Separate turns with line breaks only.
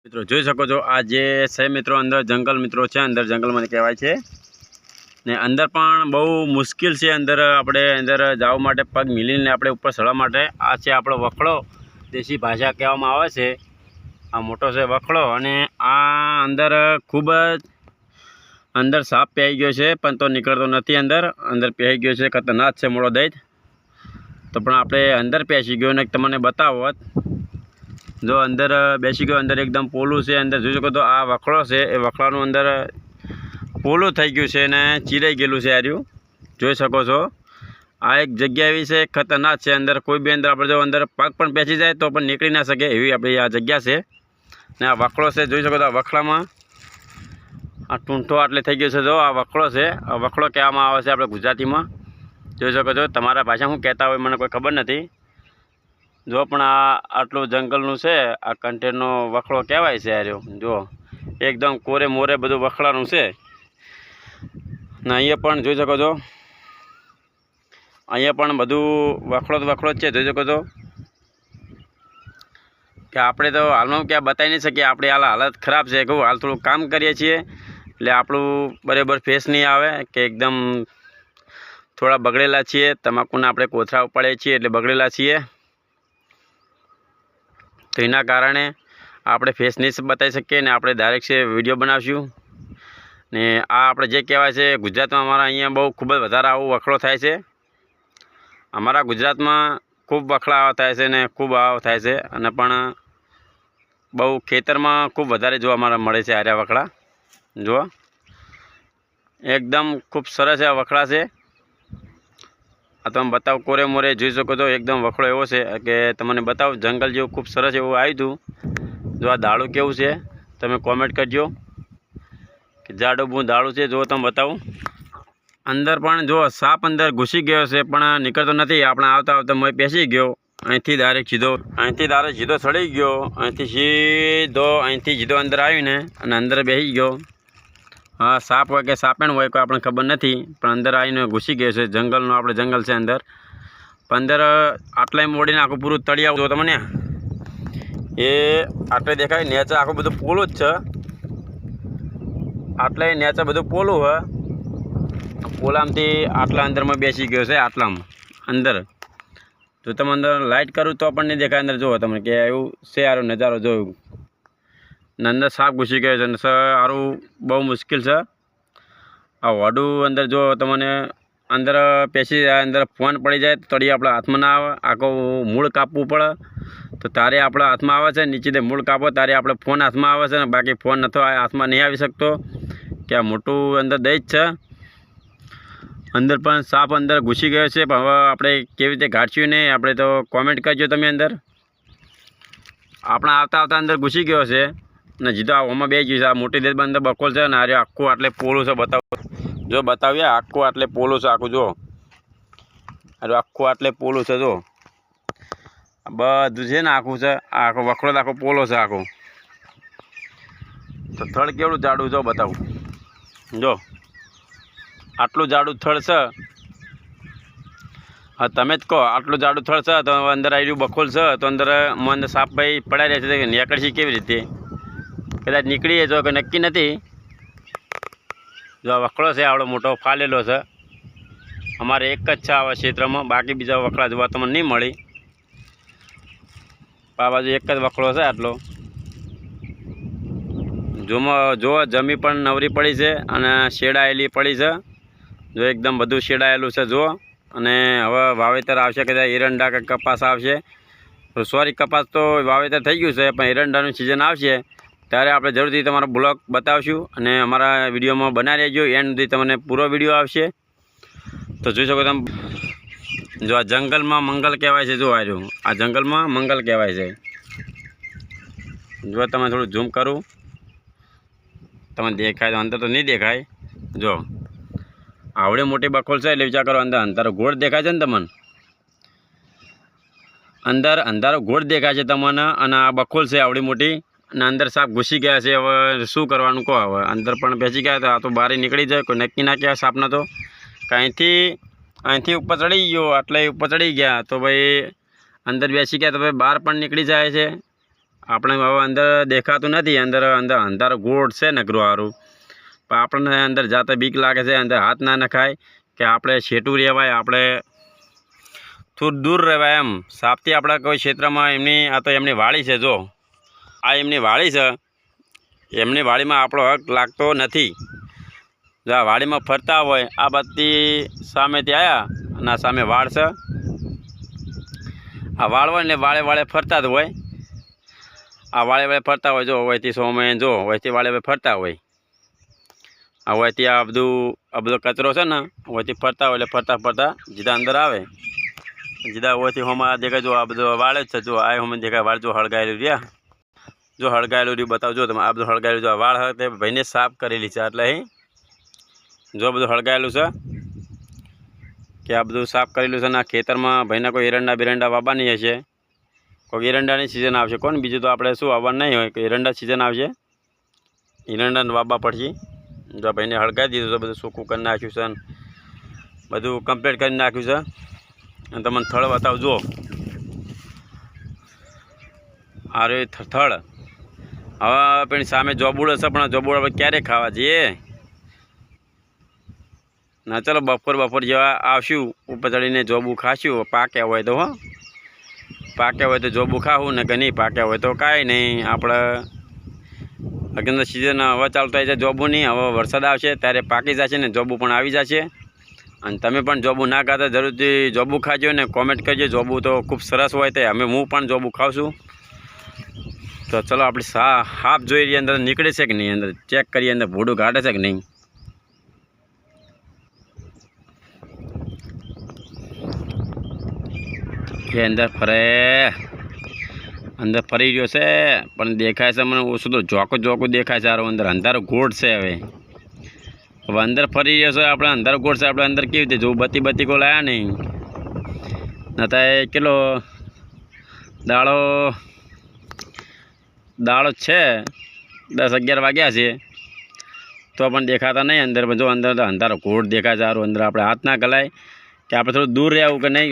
મિત્રો જોઈ શકો છો આ જે છે મિત્રો અંદર જંગલ મિત્રો છે અંદર જંગલમાં કહેવાય છે ને અંદર પણ બહુ મુશ્કેલ છે અંદર આપણે અંદર જવા માટે પગ મિલીને આપણે ઉપર ચડવા માટે આ છે આપણો વખડો દેશી ભાષા કહેવામાં આવે છે આ મોટો છે વખડો અને આ અંદર ખૂબ જ અંદર સાપ પહેરી ગયો છે પણ તો નીકળતો નથી અંદર પહેરી ગયો છે ખતરનાક છે મોટો દૈત તો પણ આપણે અંદર પેસી ગયો ને તમને બતાવો જો અંદર બેસી ગયો અંદર એકદમ પોલું છે અંદર જોઈ શકો તો આ વખડો છે એ વખડાનું અંદર પોલું થઈ ગયું છે અને ચીરાઈ ગયેલું છે આર્યું જોઈ શકો છો આ એક જગ્યા એવી છે ખતરનાક છે અંદર કોઈ બી અંદર આપણે જો અંદર પગ પણ પેસી જાય તો પણ નીકળી ના શકે એવી આપણી આ જગ્યા છે ને આ વખડો છે જોઈ શકો તો આ વખડામાં આ ટૂંઠો આટલે થઈ ગયો છે જો આ વખડો છે આ વખડો કહેવામાં આવે છે આપણે ગુજરાતીમાં જોઈ શકો છો તમારા ભાષામાં શું કહેતા હોય મને કોઈ ખબર નથી જો પણ આ આટલું જંગલનું છે આ કન્ટેનરનો વખડો કહેવાય છે આર્યો જો એકદમ કોરે મોરે બધું વખડાનું છે ને અહીંયા પણ જોઈ શકો છો અહીંયા પણ બધું વખડો જ છે જોઈ શકો છો કે આપણે તો હાલમાં ક્યાં બતાવી નહીં શકીએ આપણી હાલત ખરાબ છે કહું હાલ થોડું કામ કરીએ છીએ એટલે આપણું બરાબર ફેસ નહીં આવે કે એકદમ થોડા બગડેલા છીએ તમાકુના આપણે કોથળા ઉપાડીએ છીએ એટલે બગડેલા છીએ તો એના કારણે આપણે ફેસ નહીં બતાવી શકીએ ને આપણે ડાયરેક્ટ છે વિડીયો બનાવશું ને આ આપણે જે કહેવાય છે ગુજરાતમાં અમારા અહીંયા બહુ ખૂબ જ વધારે આવું વખડો થાય છે અમારા ગુજરાતમાં ખૂબ વખડા થાય છે ને ખૂબ આવ થાય છે અને પણ બહુ ખેતરમાં ખૂબ વધારે જોવા મળે છે આર્યા વખડા જુઓ એકદમ ખૂબ સરસ આ વખડા છે આ તમે બતાવો કોરે મોરે જોઈ શકો છો એકદમ વખડો એવો છે કે તમને બતાવો જંગલ જેવું ખૂબ સરસ એવું આવ્યું હતું જો આ દાળું કેવું છે તમે કોમેન્ટ કરજો કે જાડું દાળું છે જો તમે બતાવું અંદર પણ જો સાપ અંદર ઘૂસી ગયો છે પણ નીકળતો નથી આપણે આવતા આવતા મેં બેસી ગયો અહીંથી ડાયરેક્ટ સીધો ચડી ગયો અહીંથી સીધો અંદર આવીને અને અંદર બેસી ગયો હા સાપ હોય કે સાપેણ હોય કોઈ આપણને ખબર નથી પણ અંદર આવીને ઘૂસી ગયો છે જંગલનો આપણે જંગલ છે અંદર પણ અંદર આટલાય મોડીને આખું પૂરું તળિયા જો તમને એ આટલે દેખાય નેચર આખું બધું પોલું જ છે આટલે નેચર બધું પોલું હોય પોલામાંથી આટલા અંદરમાં બેસી ગયો છે આટલામાં અંદર જો તમે અંદર લાઇટ કરું તો પણ નહીં દેખાય અંદર જુઓ તમે કે એવું છે સારો નજારો જોયું ને અંદર સાપ ઘૂસી ગયો છે ને સારું બહુ મુશ્કેલ છે આ વાડું અંદર જો તમને અંદર પેસી જાય અંદર ફોન પડી જાય તો તળી આપણા હાથમાં ના આવે આખું મૂળ કાપવું પડે તો તારે આપણા હાથમાં આવે છે નીચે મૂળ કાપો તારે આપણે ફોન હાથમાં આવે છે ને બાકી ફોન નતો હાથમાં નહીં આવી શકતો કે આ મોટું અંદર દઈ જ છે અંદર પણ સાપ અંદર ઘૂસી ગયો છે પણ હવે આપણે કેવી રીતે ગાંઠ્યું નહીં આપણે તો કોમેન્ટ કરજો તમે અંદર આપણા આવતા અંદર ઘૂસી ગયો છે ને જીતો આમાં બે ગયું છે આ મોટી દેશ અંદર બકોલ છે ને અરે આખું આટલે પોલું છે બતાવો જો બતાવીએ આખું આટલે પોલું છે આખું જો અરે આખું આટલે પોલું છે જો બધું છે ને આખું છે આખો વખડો આખો પોલો છે આખું તો થડ કેવડું જાડું જો બતાવું જો આટલું જાડું થડ છે હા તમે જ કહો આટલું જાડું થડ છે તો અંદર આવ્યું બખોલ છે તો અંદર સાપ ભાઈ પડાઈ રહ્યા છે કે નીકળશે કેવી રીતે કદાચ નીકળીએ તો કે નક્કી નથી જો આ વખડો છે આવડો મોટો ફાલેલો છે અમારે એક જ છે આવા ક્ષેત્રમાં બાકી બીજા વખડા જોવા તમને નહીં મળી આ બાજુ એક જ વખડો છે આટલો જો જમી પણ નવરી પડી છે અને શેડાયેલી પડી છે જો એકદમ બધું શેડાયેલું છે જો અને હવે વાવેતર આવશે કદાચ એરંડા કે કપાસ આવશે સોરી કપાસ તો વાવેતર થઈ ગયું છે પણ એરંડાનું સિઝન આવશે ત્યારે આપણે જરૂરથી તમારો બ્લોગ બતાવશું અને અમારા વિડીયોમાં બનાવી રહેજો એન્ડ સુધી તમને પૂરો વિડીયો આવશે તો જોઈ શકો તમે જો આ જંગલમાં મંગલ કહેવાય છે જો આવ્યું આ જંગલમાં મંગલ કહેવાય છે જો તમે થોડું ઝૂમ કરું તમને દેખાય તો અંદર તો નહીં દેખાય જો આવડે મોટી બખોલ છે એટલે વિચાર કરો અંદર અંધારો ગોળ દેખાય છે ને તમને અંદર અંધારો ગોળ દેખાય છે તમને અને આ બખોલ છે આવડી મોટી અને અંદર સાપ ઘૂસી ગયા છે હવે શું કરવાનું કહો હવે અંદર પણ બેસી ગયા તો આ તો બહાર નીકળી જાય કોઈ નક્કી ના કહેવાય સાપના તો અહીંથી ઉપર ચડી ગયો એટલે ઉપર ચડી ગયા તો ભાઈ અંદર બેસી ગયા તો ભાઈ બહાર પણ નીકળી જાય છે આપણે હવે અંદર દેખાતું નથી, અંદર અંદર અંધારો ગોળ છે નકરું સારું, પણ આપણને અંદર જાતે બીક લાગે છે, અંદર હાથ ના નખાય કે આપણે છેટું રહેવાય, આપણે થોડું દૂર રહેવાય એમ. સાપથી આપણા કોઈ ક્ષેત્રમાં એમની આ તો એમની વાડી છે, જો આ એમની વાડી છે, એમની વાડીમાં આપણો હક લાગતો નથી. જો આ વાડીમાં ફરતા હોય, આ બધી સામેથી આવ્યા અને આ સામે વાડ છે, આ વાળ હોય ને વાળે વાળે ફરતા જ હોય, આ વાળે વાળે ફરતા હોય. જો હોયથી સોમે જો હોયથી વાળે ફરતા હોય, આ હોયથી આ બધો કચરો છે ને હોયથી ફરતા હોય, એટલે ફરતા ફરતા જીદા અંદર આવે, જીદા હોયથી હોમાં દેખાય. જો આ બધો વાળે જ છે, જો આ હોમાં દેખાય વાળ, જો હળગાયેલું રહ્યા, જો હળગાયેલું રહ્યું બતાવજો તમે. આ બધું હળગાયેલું, જો વાળ તે ભાઈને સાફ કરેલી છે, એટલે અહીં જો બધું હળગાયેલું છે કે આ બધું સાફ કરેલું છે. ને આ ખેતરમાં ભાઈના કોઈ એરંડા બિરંડા વાવવાની હશે, કોઈ એરંડાની સિઝન આવશે, કોણ બીજું તો આપણે શું વાવવાનું નહીં હોય, કે એરંડા સિઝન આવશે, એરંડાને વાવવા પડશે. જો ભાઈને હળગાવી દીધું છે, બધું સૂકું કરી નાખ્યું છે, બધું કમ્પ્લીટ કરી નાખ્યું છે. અને તમને થળ બતાવજો, આ રે થળ. હવે પેલી સામે જોબુડ હશે, પણ જોબુડ આપણે ક્યારે ખાવા જઈએ ના? ચાલો બપોર જેવા આવશું, ઉપર ચડીને જોબુ ખાશું, પાક્યા હોય તો. હો, પાક્યા હોય તો જોબુ ખાવું, ને કે નહીં પાક્યા હોય તો કાંઈ નહીં. આપણે અગિયાર સિઝન હવે ચાલુ થાય છે જોબુની, હવે વરસાદ આવશે ત્યારે પાકી જશે ને જોબુ પણ આવી જશે. અને તમે પણ જોબુ ના ખાતા જરૂરથી જોબુ ખાજો ને કોમેન્ટ કરજો. જોબુ તો ખૂબ સરસ હોય, તે હું પણ જોબુ ખાઉં છું. તો ચલો આપણે હાફ જોઈ રહીએ અંદર નીકળે છે કે નહીં, અંદર ચેક કરીએ અંદર ભૂડું કાઢે છે કે નહીં. એ અંદર ફરી રહ્યો છે, પણ દેખાય છે મને ઓછું તો જોકું દેખાય છે. સારું અંદર અંધારો ગોળ છે. હવે અંદર ફરી રહ્યો છે, આપણે અંધારો ગોળ છે, આપણે અંદર કેવી રીતે જોવું? બત્તી કોઈ લાયા નહીં, નતા એ કેટલો દાડો છે, 10-11 વાગ્યા છે, તો પણ દેખાતા નહીં અંદર. જો અંદર અંધારો ગોળ દેખાય છે. સારું અંદર આપણે હાથ ના ગલાય કે આપણે થોડું દૂર રહેવું કે નહીં.